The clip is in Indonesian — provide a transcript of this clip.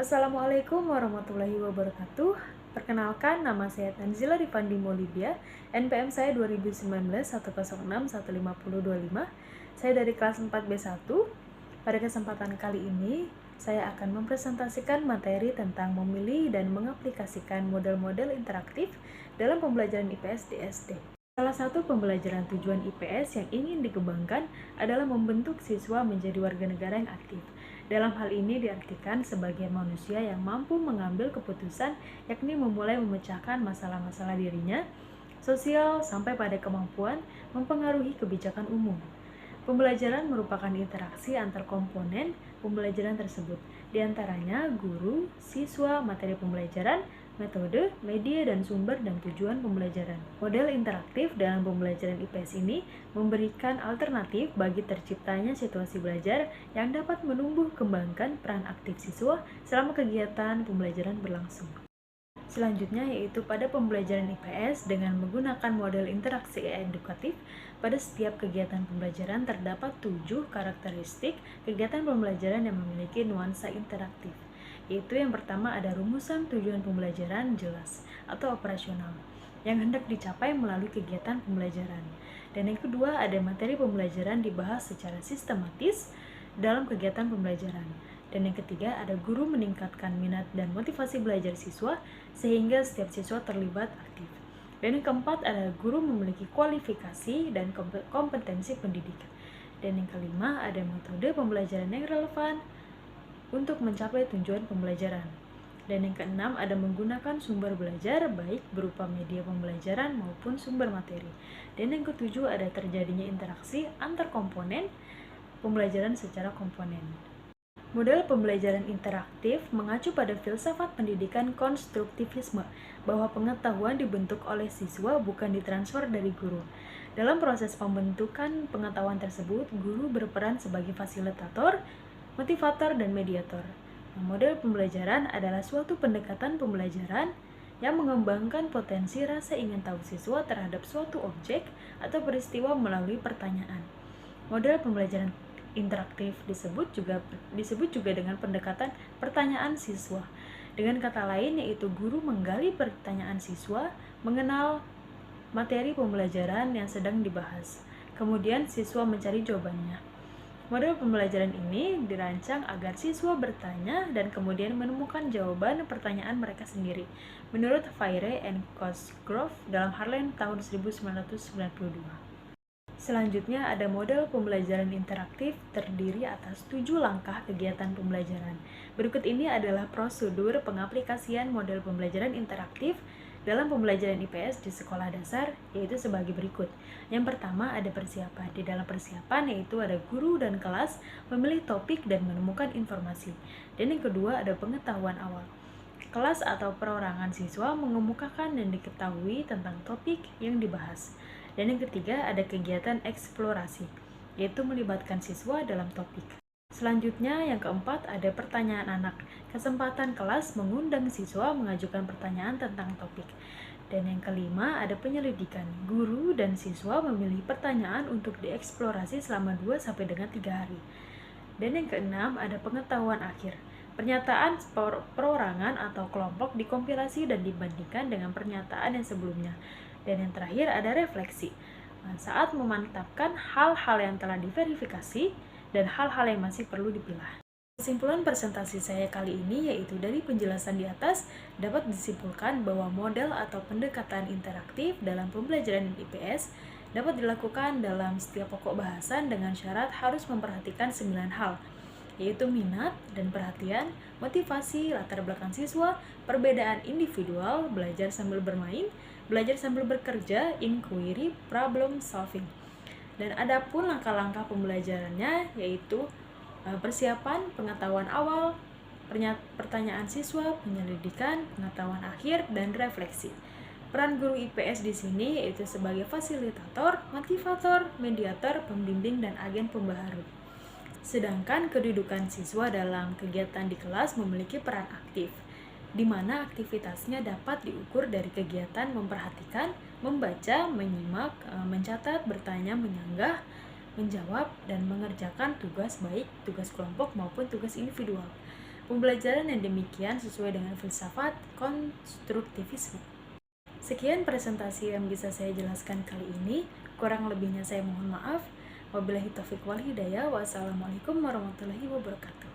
Assalamualaikum warahmatullahi wabarakatuh. Perkenalkan, nama saya Tanzila Rifandi Maulidia, NPM saya 2019 106 15025. Saya dari kelas 4B1. Pada kesempatan kali ini, saya akan mempresentasikan materi tentang memilih dan mengaplikasikan model-model interaktif dalam pembelajaran IPS di SD. Salah satu pembelajaran tujuan IPS yang ingin dikembangkan adalah membentuk siswa menjadi warga negara yang aktif. Dalam hal ini diartikan sebagai manusia yang mampu mengambil keputusan, yakni memulai memecahkan masalah-masalah dirinya, sosial, sampai pada kemampuan mempengaruhi kebijakan umum. Pembelajaran merupakan interaksi antar komponen pembelajaran tersebut, di antaranya guru, siswa, materi pembelajaran, metode, media, dan sumber dan tujuan pembelajaran. Model interaktif dalam pembelajaran IPS ini memberikan alternatif bagi terciptanya situasi belajar yang dapat menumbuh kembangkan peran aktif siswa selama kegiatan pembelajaran berlangsung. Selanjutnya yaitu pada pembelajaran IPS dengan menggunakan model interaksi edukatif, pada setiap kegiatan pembelajaran terdapat 7 karakteristik kegiatan pembelajaran yang memiliki nuansa interaktif. Yaitu yang pertama ada rumusan tujuan pembelajaran jelas atau operasional yang hendak dicapai melalui kegiatan pembelajaran. Dan yang kedua ada materi pembelajaran dibahas secara sistematis dalam kegiatan pembelajaran. Dan yang ketiga, ada guru meningkatkan minat dan motivasi belajar siswa sehingga setiap siswa terlibat aktif. Dan yang keempat, ada guru memiliki kualifikasi dan kompetensi pendidikan. Dan yang kelima, ada metode pembelajaran yang relevan untuk mencapai tujuan pembelajaran. Dan yang keenam, ada menggunakan sumber belajar baik berupa media pembelajaran maupun sumber materi. Dan yang ketujuh, ada terjadinya interaksi antar komponen pembelajaran secara komponen. Model pembelajaran interaktif mengacu pada filsafat pendidikan konstruktivisme, bahwa pengetahuan dibentuk oleh siswa bukan ditransfer dari guru. Dalam proses pembentukan pengetahuan tersebut, guru berperan sebagai fasilitator, motivator, dan mediator. Model pembelajaran adalah suatu pendekatan pembelajaran yang mengembangkan potensi rasa ingin tahu siswa terhadap suatu objek atau peristiwa melalui pertanyaan. Model pembelajaran interaktif disebut juga dengan pendekatan pertanyaan siswa. Dengan kata lain yaitu guru menggali pertanyaan siswa, mengenal materi pembelajaran yang sedang dibahas. Kemudian siswa mencari jawabannya. Model pembelajaran ini dirancang agar siswa bertanya dan kemudian menemukan jawaban pertanyaan mereka sendiri. Menurut Fayre and Cosgrove dalam Harlem tahun 1992. Selanjutnya ada model pembelajaran interaktif terdiri atas 7 langkah kegiatan pembelajaran. Berikut ini adalah prosedur pengaplikasian model pembelajaran interaktif dalam pembelajaran IPS di sekolah dasar, yaitu sebagai berikut. Yang pertama ada persiapan. Di dalam persiapan yaitu ada guru dan kelas memilih topik dan menemukan informasi. Dan yang kedua ada pengetahuan awal. Kelas atau perorangan siswa mengemukakan dan diketahui tentang topik yang dibahas. Dan yang ketiga ada kegiatan eksplorasi, yaitu melibatkan siswa dalam topik. Selanjutnya yang keempat ada pertanyaan anak. Kesempatan kelas mengundang siswa mengajukan pertanyaan tentang topik. Dan yang kelima ada penyelidikan. Guru dan siswa memilih pertanyaan untuk dieksplorasi selama 2-3 hari. Dan yang keenam ada pengetahuan akhir. Pernyataan perorangan atau kelompok dikompilasi dan dibandingkan dengan pernyataan yang sebelumnya. Dan yang terakhir ada refleksi. Saat memantapkan hal-hal yang telah diverifikasi dan hal-hal yang masih perlu dipilah. Kesimpulan presentasi saya kali ini yaitu dari penjelasan di atas dapat disimpulkan bahwa model atau pendekatan interaktif dalam pembelajaran IPS dapat dilakukan dalam setiap pokok bahasan dengan syarat harus memperhatikan 9 hal, yaitu minat dan perhatian, motivasi, latar belakang siswa, perbedaan individual, belajar sambil bermain, belajar sambil bekerja, inquiry, problem solving. Dan adapun langkah-langkah pembelajarannya yaitu persiapan, pengetahuan awal, pertanyaan siswa, penyelidikan, pengetahuan akhir, dan refleksi. Peran guru IPS di sini yaitu sebagai fasilitator, motivator, mediator, pembimbing, dan agen pembaharu. Sedangkan kedudukan siswa dalam kegiatan di kelas memiliki peran aktif, di mana aktivitasnya dapat diukur dari kegiatan memperhatikan, membaca, menyimak, mencatat, bertanya, menyanggah, menjawab, dan mengerjakan tugas baik tugas kelompok maupun tugas individual. Pembelajaran yang demikian sesuai dengan filsafat konstruktivisme. Sekian presentasi yang bisa saya jelaskan kali ini. Kurang lebihnya saya mohon maaf. Wabillahi taufiq wal hidayah. Wassalamualaikum warahmatullahi wabarakatuh.